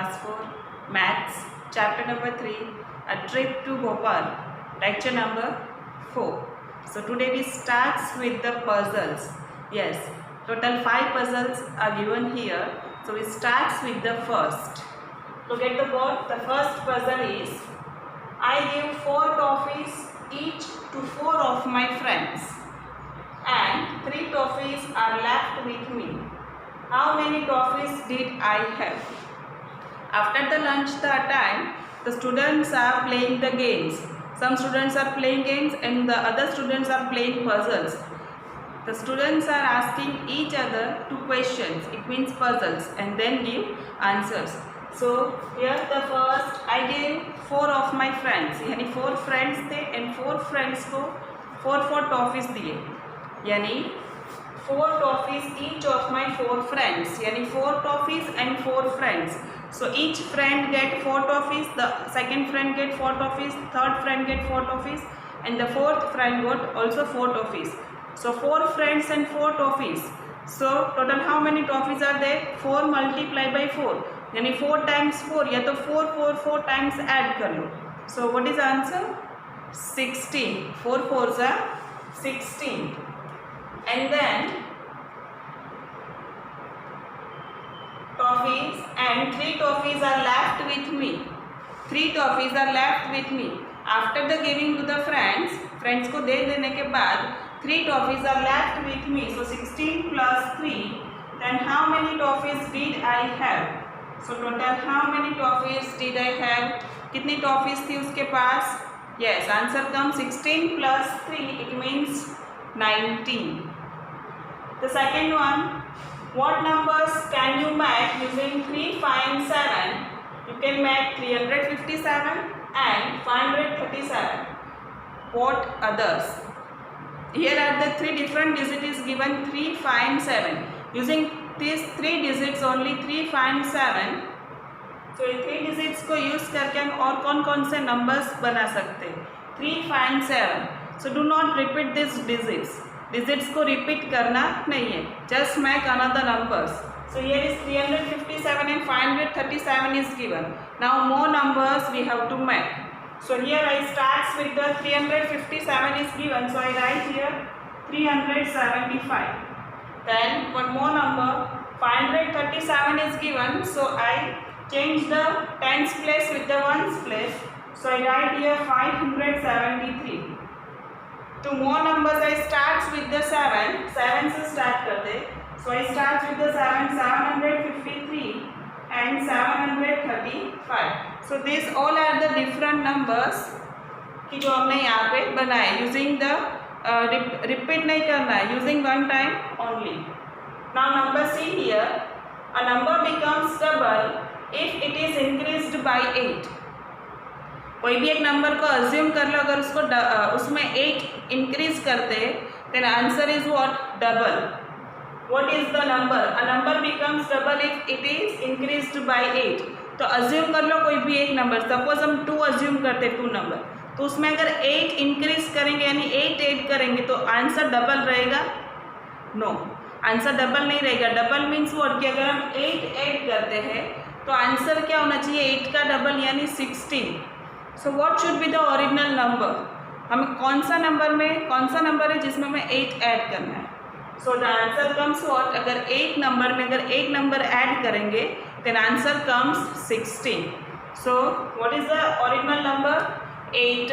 Class 4 Maths Chapter number 3 A Trip to Bhopal Lecture number 4. So today we starts with the puzzles. Yes, total 5 puzzles are given here. So we starts with the first. To get the board, the first puzzle is I give 4 toffees each to 4 of my friends and 3 toffees are left with me. How many toffees did I have? After the lunch time, the students are playing the games. Some students are playing games and the other students are playing puzzles. The students are asking each other 2 questions, it means puzzles, and then give answers. So here the first, I gave 4 of my friends, यानी 4 friends थे and 4 friends को 4 toffees दिए, यानी 4 toffees each of my 4 friends, यानी 4 toffees and 4 friends. So each friend get 4 toffees, the second friend get 4 toffees, third friend get 4 toffees, and the fourth friend got also 4 toffees. So 4 friends and 4 toffees. So total how many toffees are there? 4 multiplied by 4, यानी 4 times 4, या तो 4 times add कर लो. So what is answer? 16. 4 4s are 16. And then toffees and 3 toffees are left with me. 3 toffees are left with me. After the giving to the friends को दे देने के बाद 3 toffees are left with me. So 16 plus 3. Then how many toffees did I have? So total how many toffees did I have? कितनी toffees थी उसके पास? Yes, answer comes 16 plus 3. It means 19. The second one, what numbers can you make using 3, 5 and 7? You can make 357 and 537. What others? Here are the 3 different digits given, 3, 5 and 7. Using these 3 digits only, 3, 5 and 7. So ये 3 digits को use करके हम और कौन-कौन से numbers बना सकते हैं? 3, 5 and 7. So do not repeat these digits. Digits को repeat करना नहीं है. Just make another numbers. So here is 357 and 537 is given. Now more numbers we have to make. So here I starts with the 357 is given. So I write here 375. Then one more number 537 is given. So I change the tens place with the ones place. So I write here 573. 2 more numbers I starts with the 7. 7 से start करते. So I start with the 7. 753 and 735. So these all are the different numbers कि जो हमने यहाँ पे बनाए. Using the repeat नहीं करना है. Using one time only. Now number C here. A number becomes double if it is increased by 8. कोई भी एक नंबर को अज्यूम कर लो, अगर उसको उसमें 8 इंक्रीज करते then answer is what? Double. What is the number? A number becomes double if it is increased by 8. तो अज्यूम कर लो कोई भी एक नंबर, सपोज हम 2 अज्यूम करते 2 नंबर, तो उसमें अगर 8 इंक्रीज करेंगे यानी 8 ऐड करेंगे तो आंसर डबल रहेगा? नो, आंसर डबल नहीं रहेगा. डबल मीन्स व्हाट कि अगर हम 8 ऐड करते हैं तो आंसर क्या होना चाहिए? 8 का डबल यानी 16. So what should be the original number? हमें कौन सा नंबर है जिसमें हमें 8 ऐड करना है? So the answer comes what? अगर 8 नंबर में अगर 1 नंबर ऐड करेंगे then answer comes 16. So what is the original number? 8.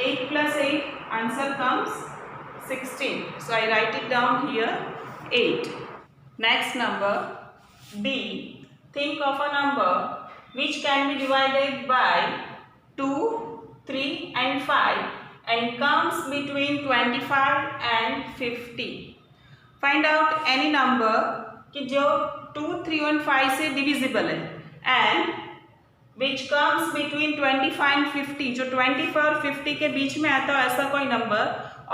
8 plus 8 answer comes 16. So I write it down here 8. Next number D. Think of a number which can be divided by 2, 3 and 5 and comes between 25 and 50. Find out any number कि जो 2, 3 and 5 से divisible है and which comes between 25 and 50, जो 25 और 50 के बीच में आता हो ऐसा कोई नंबर,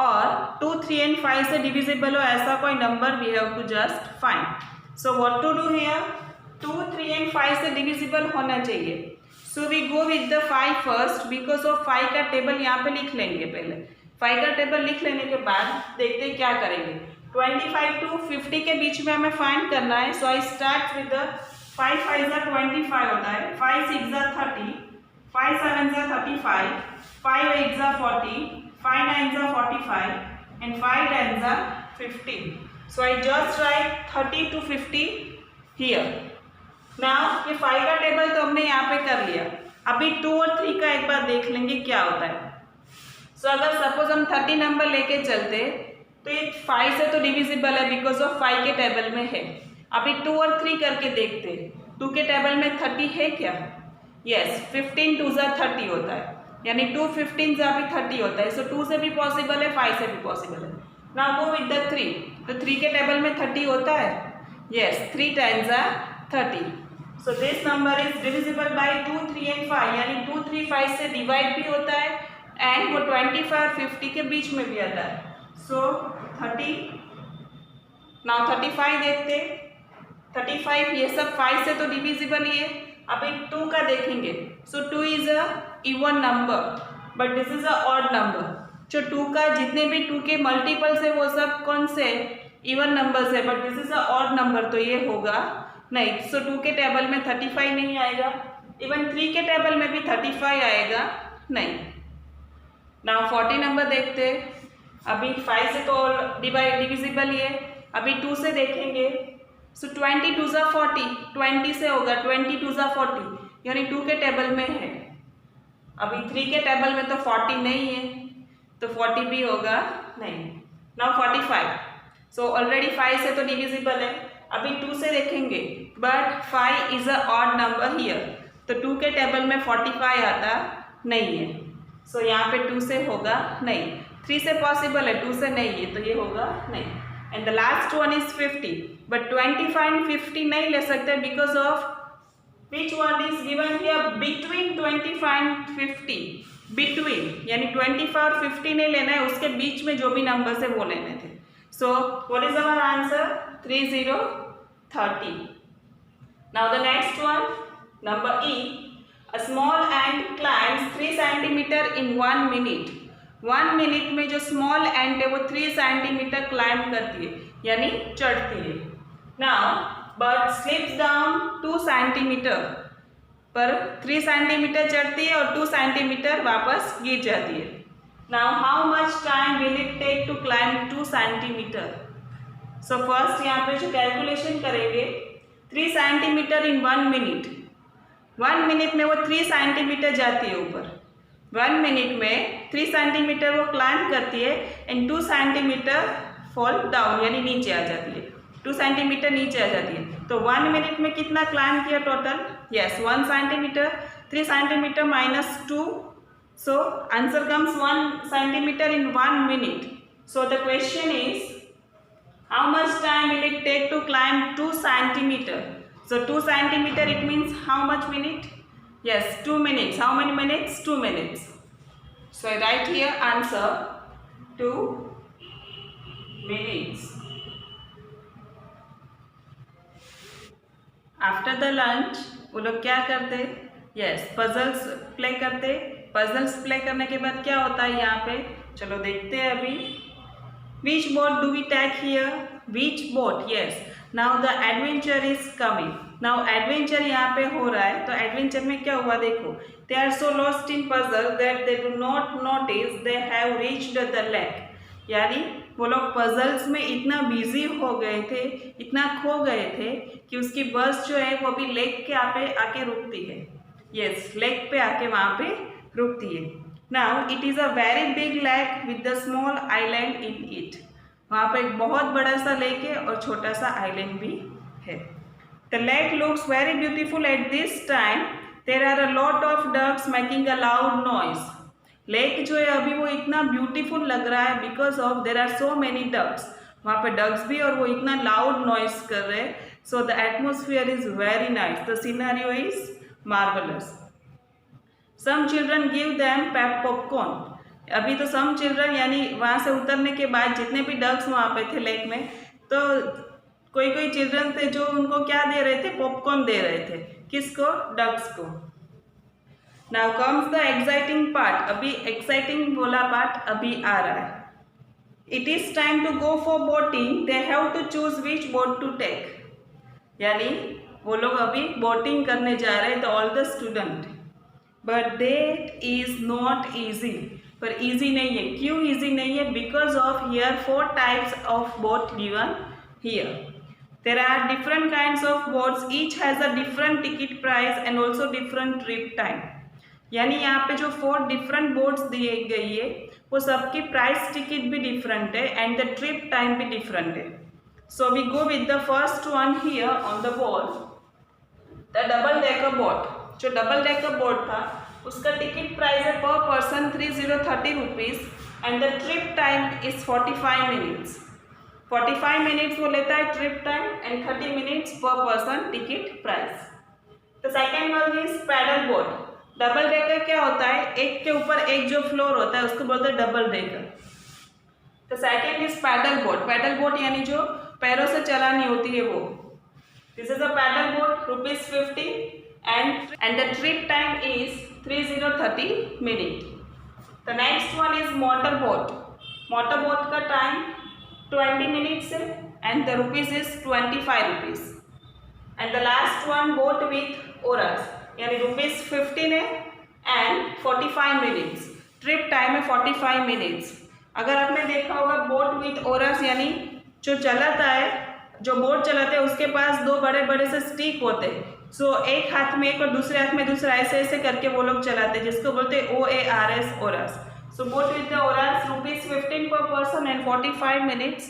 और 2, 3 and 5 से divisible हो ऐसा कोई number. we have to just find. So what to do here? 2, 3 and 5 से divisible होना चाहिए. So we go with the 5 first because of 5 का टेबल यहाँ पे लिख लेंगे. पहले 5 का टेबल लिख लेने के बाद देखते क्या करेंगे. 25 to 50 के बीच में हमें फाइंड करना है. सो आई स्टार्ट विद द 5 5 जा 25 होता है, 5 6 जा 30, 5 7 जा 35, 5 8 जा 40, 5 9 जा 45 and 5 10 जा 50. So I just write 30 to 50 here. Now ये 5 का टेबल तो हमने यहाँ पे कर लिया, अभी 2 और 3 का एक बार देख लेंगे क्या होता है. So अगर सपोज हम 30 नंबर लेके चलते तो ये 5 से तो डिविजिबल है बिकॉज ऑफ 5 के टेबल में है. अभी 2 और 3 करके देखते, 2 के टेबल में 30 है क्या? यस, 15 2 जा 30 होता है, यानी 2 15 जा भी 30 होता है. सो 2 से भी पॉसिबल है, 5 से भी पॉसिबल है. नाउ गो विद द 3, तो 3 के टेबल में 30 होता है. यस, 3 टाइम्स जा 30. So this number is divisible by 2 3 and 5, यानी 2 3 5 से डिवाइड भी होता है एंड वो 25 और 50 के बीच में भी आता है. सो 30. नाउ 35 देखते, 35 ये सब 5 से तो डिविजिबल ही है. अभी 2 का देखेंगे. सो 2 is a even number but this is a odd number. जो 2 का जितने भी 2 के मल्टीपल्स है वो सब कौन से इवन नंबर्स है, but this is a odd number, तो ये होगा नहीं. सो 2 के टेबल में 35 नहीं आएगा, इवन 3 के टेबल में भी 35 आएगा नहीं. नाउ 40 नंबर देखते, अभी 5 से तो डिविजिबल ही है. अभी 2 से देखेंगे. सो 20 2 जा 40, 20 से होगा 20 2 जा 40, यानी 2 के टेबल में है. अभी 3 के टेबल में तो 40 नहीं है, तो 40 भी होगा नहीं. नाउ 45. सो ऑलरेडी 5 से तो डिविजिबल है. अभी 2 से देखेंगे but 5 is a odd number here, तो 2 के टेबल में 45 आता नहीं है. सो यहाँ पे 2 से होगा नहीं. 3 से पॉसिबल है, 2 से नहीं है, तो ये होगा नहीं. And the last one is 50, but 25 and 50 नहीं ले सकते because of which word is given here between 25 and 50. Between यानी 25 और 50 नहीं लेना है, उसके बीच में जो भी नंबर्स है वो लेने थे. So what is our answer? 30 30. Now the next one, number E. A small ant climbs 3 centimeter in 1 minute. 1 minute में जो स्मॉल एंट है वो 3 सेंटीमीटर क्लाइंब करती है, यानी चढ़ती है. Now bird slips down 2 centimetre, पर 3 सेंटीमीटर चढ़ती है और 2 सेंटीमीटर वापस गिर जाती है. Now how much time will it take to climb 2 centimetre? So first यहाँ पे जो कैलकुलेशन करेंगे, 3 सेंटीमीटर इन 1 मिनट. 1 मिनट में वो 3 सेंटीमीटर जाती है ऊपर. 1 मिनट में 3 सेंटीमीटर वो क्लाइंब करती है एंड 2 सेंटीमीटर फॉल डाउन, यानी नीचे आ जाती है. 2 सेंटीमीटर नीचे आ जाती है. तो 1 मिनट में कितना क्लाइंब किया total? Yes, 1 centimetre. 3 centimetre minus 2, so answer comes 1 centimetre in 1 minute. So the question is how much time will it take to climb 2 centimetre? So 2 centimeter it means how much minute? Yes, 2 minutes. How many minutes? 2 minutes. So I write here answer 2 minutes. After the lunch वो लोग क्या करते? Yes, puzzles play करते. Puzzles play करने के बाद क्या होता है यहाँ पे? चलो देखते हैं अभी. Which boat do we take here? Which boat? Yes. Now the adventure is coming. Now adventure यहाँ पे हो रहा है, तो adventure में क्या हुआ देखो. They are so lost in puzzle that they do not notice they have reached the lake. यानी वो लोग puzzles में इतना बिजी हो गए थे, इतना खो गए थे कि उसकी बस जो है वो भी लेक के आके रुकती है. Yes, लेक पे आके वहाँ पे रुकती है. Now it is a very big lake with a small island in it. वहाँ पे एक बहुत बड़ा सा लेक है और छोटा सा आइलैंड भी है. The lake looks very beautiful at this time. There are a lot of ducks making a loud noise. Lake जो है अभी वो इतना ब्यूटीफुल लग रहा है because of there are so many ducks. वहाँ पे डक्स भी और वो इतना लाउड नॉइस कर रहे हैं. So the atmosphere is very nice. The scenario is marvellous. Some children give them popcorn. अभी तो सम चिल्ड्रन यानी वहाँ से उतरने के बाद जितने भी डक्स वहाँ पे थे लेक में, तो कोई कोई चिल्ड्रन थे जो उनको क्या दे रहे थे? पॉपकॉर्न दे रहे थे. किसको? डक्स को. Now comes the exciting part. अभी एक्साइटिंग वाला पार्ट अभी आ रहा है. It is time to go for boating. They have to choose which boat to take. यानी वो लोग अभी बोटिंग करने जा रहे हैं, तो all the student, but that is not easy. पर ईजी नहीं है, क्यों ईजी नहीं है? Because of here 4 types of boat given here. There are different kinds of boats, each has a different ticket price and also different trip time. यानी यहाँ पे जो 4 डिफरेंट बोट्स दिए गई है वो सबकी प्राइस टिकट भी डिफरेंट है एंड द ट्रिप टाइम भी डिफरेंट है। So we go with the first one here on the board, the double decker boat. जो डबल डेकर बोट था उसका टिकट प्राइस है per person 3030 rupees and the trip time is 45 minutes. 45 minutes वो लेता है trip time and 30 minutes per person ticket price. The second one is paddle boat. Double decker क्या होता है? एक के ऊपर एक जो फ्लोर होता है उसको बोलते हैं double decker. The second is paddle boat. Paddle boat यानी जो पैरों से चलानी होती है वो। This is a paddle boat, ₹50 and the trip time is 3030 minutes. The next one is motor boat. Motor boat का time 20 minutes है and the rupees is 25 rupees. And the last one boat with oars यानी ₹15 है and 45 minutes. Trip time है 45 minutes. अगर आपने देखा होगा boat with ORS यानी जो चलाता है, जो बोट चलाते हैं उसके पास 2 बड़े बड़े से स्टिक होते हैं। सो एक हाथ में एक और दूसरे हाथ में दूसरा, ऐसे ऐसे करके वो लोग चलाते हैं, जिसको बोलते हैं OARS ORS. So boat with the ORS ₹15 पर पर्सन एंड 45 मिनट्स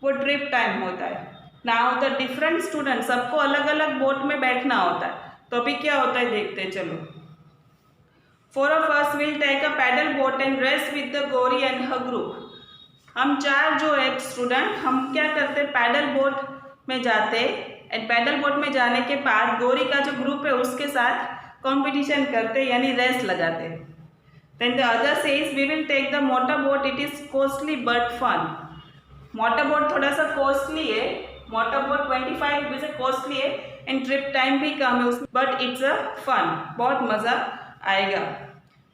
वो ट्रिप टाइम होता है। नाउ द डिफरेंट स्टूडेंट, सबको अलग अलग बोट में बैठना होता है, तो अभी क्या होता है देखते हैं। चलो, 4 of us will take a paddle boat and race with the Gauri and her group. हम 4 जो है स्टूडेंट, हम क्या करते हैं, पैडल बोट में जाते एंड पैडल बोट में जाने के बाद गौरी का जो ग्रुप है उसके साथ कंपटीशन करते यानी रेस लगाते। Then the other says we will take the motor boat, it is costly but fun. Motor boat थोड़ा सा कॉस्टली है, मोटर बोट 25 रुपये से कॉस्टली है एंड ट्रिप टाइम भी कम है उसमें, बट इट्स अ फन, बहुत मज़ा आएगा।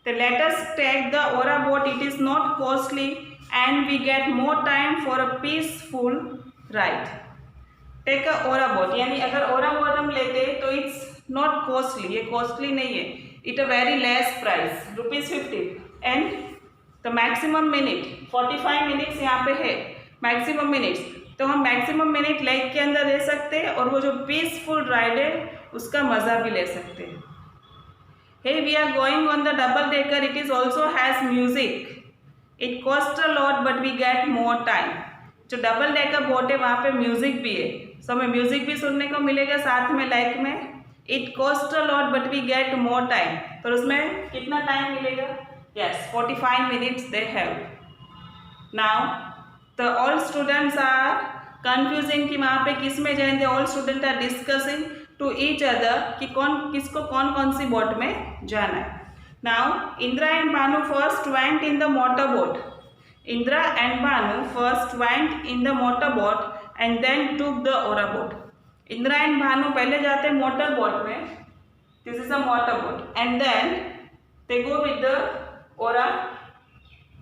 तो let us take the oar boat, it is not costly and we get more time for a peaceful ride. Take a oar boat यानी अगर ओरा बोट हम लेते हैं तो इट्स नॉट कॉस्टली, ये कॉस्टली नहीं है, it a very less price ₹50 and the maximum minute 45 minutes यहाँ पे है मैक्सिमम मिनट्स, तो हम मैक्सिमम मिनट लेक के अंदर रह सकते हैं और वो जो पीसफुल राइड है उसका मज़ा भी ले सकते हैं। Hey, we are going on the double decker, it is also has music, it costs a lot but we get more time। जो डबल डेकर बोट है वहाँ पे म्यूजिक भी है, सो हमें म्यूजिक भी सुनने को मिलेगा साथ में लाइक में। It cost a lot but we get more time, पर उसमें कितना टाइम मिलेगा? Yes, 45 minutes they have. Now the all students are confusing कि वहाँ पे किस में जाएंगे। All student are discussing to each other कि किसको कौन कौन सी बोट में जाना है। Now Indira and Bhanu first went in the motor boat. Indira and Bhanu first went in the motor boat and then took the oar boat. Indira and Bhanu पहले जाते हैं मोटर बोट में, this is a motor boat, and then they go with the oar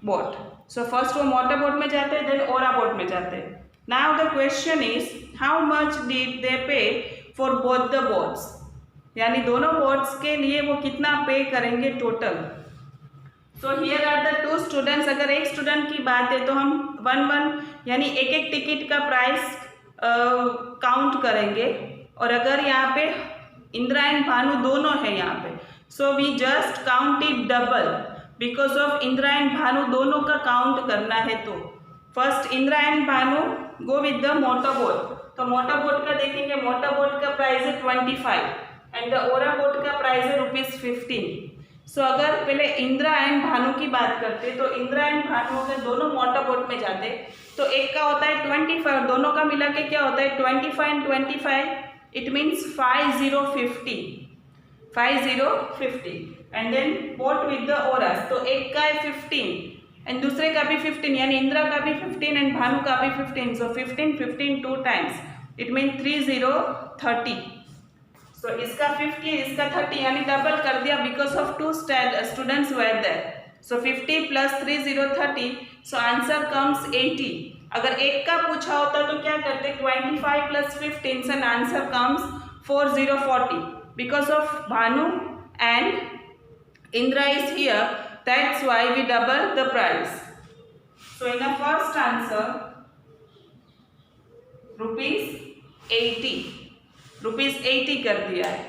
boat. So first वो motor boat में जाते हैं, then oar boat में जाते हैं। Now the question is how much did they pay for both the boats, यानी दोनों boats के लिए वो कितना पे करेंगे total. So here are the 2 students. अगर एक स्टूडेंट की बात है तो हम 1 यानी एक टिकट का प्राइस काउंट करेंगे, और अगर यहाँ पे इंदिरा एंड भानु दोनों है यहाँ पे, so we just count it double because of Indira and Bhanu दोनों का काउंट करना है। तो first Indira and Bhanu go with the motor boat, तो मोटर बोट का देखेंगे, मोटर बोट का प्राइस है 25 एंड द ओरा बोट का प्राइस है ₹15। सो अगर पहले इंदिरा एंड भानु की बात करते तो इंदिरा एंड भानु अगर दोनों मोटर बोट में जाते तो एक का होता है 25, दोनों का मिला के क्या होता है 25 and 25, it means 5050 and then boat with the oars, तो एक का है 15 एंड दूसरे का भी 15, यानी इंदिरा का भी 15 एंड भानु का भी 15, so 15 2 times it mean 3030। So इसका 50 इसका 30 यानी डबल कर दिया because of 2 students were there. So 50 plus 3030, so answer comes 80। अगर एक का पूछा होता तो क्या करते 25 plus 15 and answer comes 4040. Because of Bhanu and Indra is here, that's why we double the price. So in the first answer, rupees 80 कर दिया है.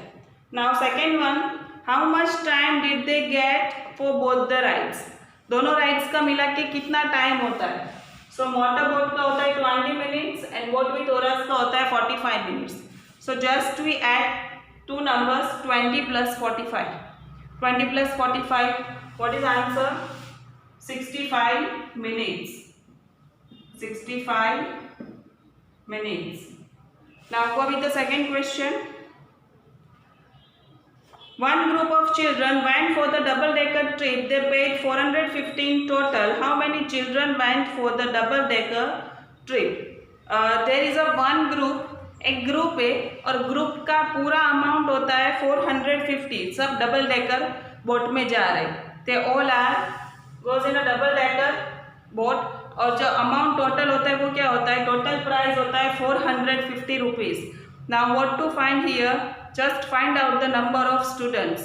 Now second one, how much time did they get for both the rides. दोनों rides का मिला के कितना time होता है. सो मोटर बोट का होता है 20 minutes and boat with oars का होता है 45 minutes. So just we add two numbers, 20 plus 45. 20 plus 45, what is answer? 65 minutes. 65 minutes. Now go with the second question. One group of children went for the double-decker trip. They paid 415 total. How many children went for the double-decker trip? There is a one group. एक group है और group का पूरा amount होता है 450. सब double decker boat में जा रहे हैं. They all are goes in a double decker boat. और जो अमाउंट टोटल होता है वो क्या होता है? टोटल प्राइस होता है 450 rupees. Now what to find here? Just find out the number of students.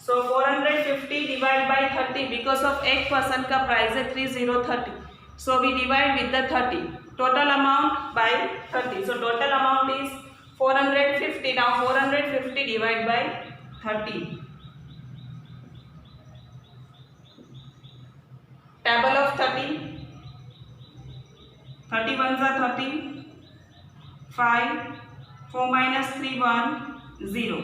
So 450 divide by 30. Because of एक पर्सन का प्राइस है 3030. So we divide with the 30. Total amount by 30. So total amount is 450. Now 450 divided by 30. Table of 30. 30 ones are 30. 5. 4 minus 3 1 0.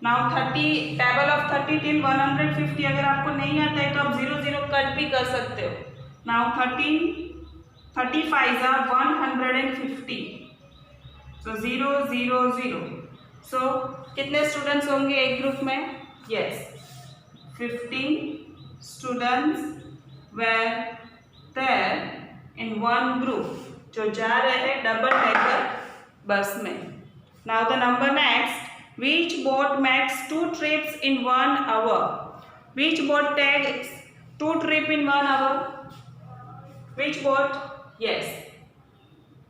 Now 30 table of 30 till 150. अगर आपको नहीं आता है तो आप 0 0 कट भी कर सकते हो. Now 35 are 150. So 0 0 0. So कितने स्टूडेंट्स होंगे एक ग्रुप में? Yes, 15 students were there in one group. जो जा रहे हैं डबल डेकर बस में. Now the number next. Which boat makes 2 trips in 1 hour? Which boat takes 2 trips in 1 hour? Which boat? Yes,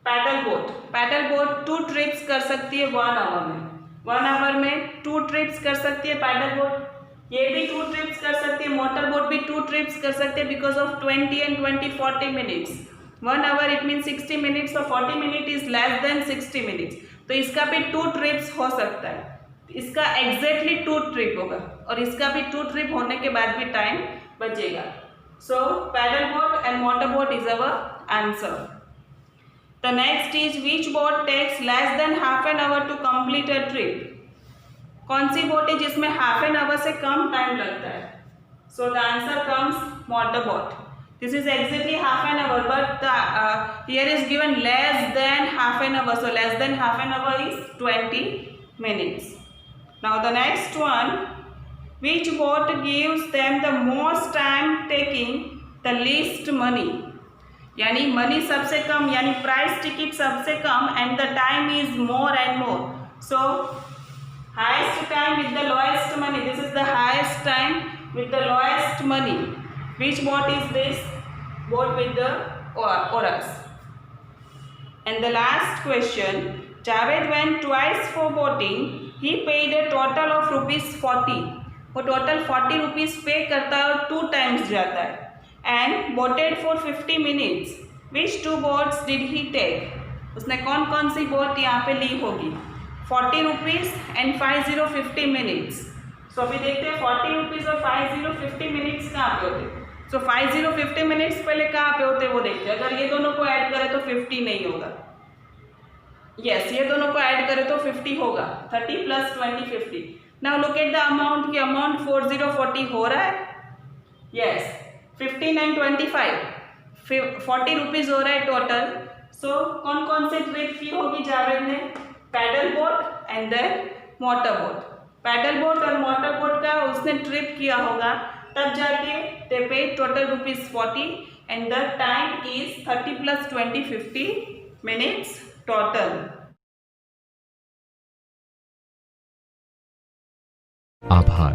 paddle boat. Paddle boat 2 trips कर सकती है 1 our में. 1 our में 2 ट्रिप्स कर सकती है पैडल बोट. ये भी 2 ट्रिप्स कर सकती है. मोटर बोट भी 2 ट्रिप्स कर सकते हैं because of 20 and 20 40 minutes. 1 hour it mean 60 minutes और 40 minute is less than 60 minutes. तो इसका भी 2 ट्रिप्स हो सकता है. इसका एग्जैक्टली 2 ट्रिप होगा और इसका भी 2 ट्रिप होने के बाद भी टाइम बचेगा. So paddle boat and motor boat is our answer. The next is which boat takes less than half an hour to complete a trip? कौन सी बोट है जिसमें हाफ एन आवर से कम टाइम लगता है? So the answer comes motor boat. This is exactly half an hour, but here is given less than half an hour. So less than half an hour is 20 minutes. Now the next one. Which boat gives them the most time taking the least money? यानी money सबसे कम यानी price ticket सबसे come and the time is more and more. So highest time with the lowest money. This is the highest time with the lowest money. Which boat is this? Boat with the oars. And the last question. Javed went twice for boating. He paid a total of ₹40. वो total 40 rupees पे करता है और 2 times जाता है. And boated for 50 minutes. Which 2 boats did he take? उसने कौन कौन सी बोट यहाँ पे ली होगी? 40 रुपीज़ एंड 50 मिनट्स. सो अभी देखते हैं 40 रुपीज़ और 50 मिनट्स कहाँ पे होते. सो 50 मिनट्स पहले कहाँ पे होते वो देखते हैं. अगर ये दोनों को ऐड करें तो 50 नहीं होगा. यस, ये दोनों को ऐड करें तो 50 होगा. 30 + 20 50. Now look at the amount. की अमाउंट 4040 हो रहा है. यस, 15 and 25 40 रुपीज़ हो रहा है टोटल. सो कौन कौन से ट्रिप की होगी जावेद ने? Paddle boat and then motor boat. Paddle boat और मोटर बोट का उसने ट्रिप किया होगा तब जाके they pay total ₹40 and the time is 30 + 20 50 minutes total. आभार.